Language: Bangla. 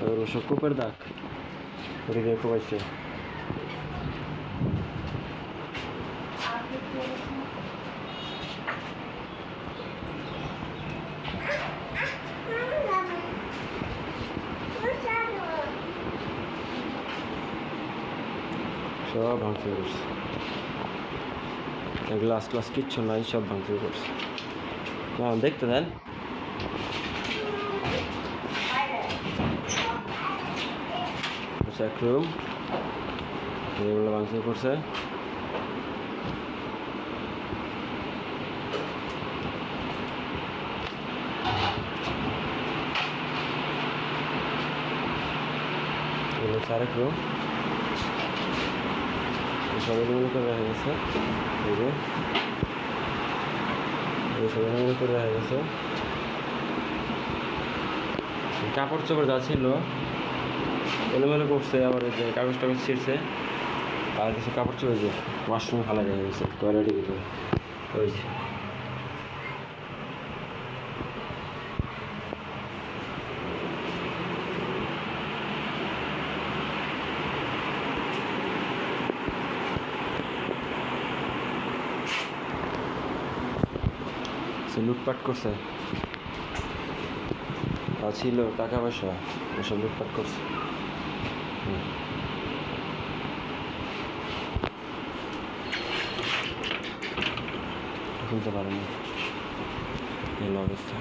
ওর ওসব কূপের দাগ ওরে দিয়ে কোপাইছে। সব ভাঙচুর করছে, গ্লাস ক্লাস কিচ্ছু নাই, সব ভাঙচুর করছে। না দেখতে দেন, এক রুম এগুলো ভাঙচুর করছে। এগুলো আরেক রুম, সব এগুলো করে রাখা গেছে। এই যে সব এগুলো করে রাখা গেছে। কাপড় চোপড় যা ছিল এলোমেলো করছে, আবার এই যে কাগজ টাগজ ছিঁড়ছে, আর কিছু কাপড় চোপড় যে ওয়াশরুমে ফেলা যায় গেছে, টয়লেটে ভিতরে ওই যে। লুটপাট করছে, ছিল টাকা পয়সা ওসব লুটপাট করছে। শুনতে পারেনি এই অবস্থা।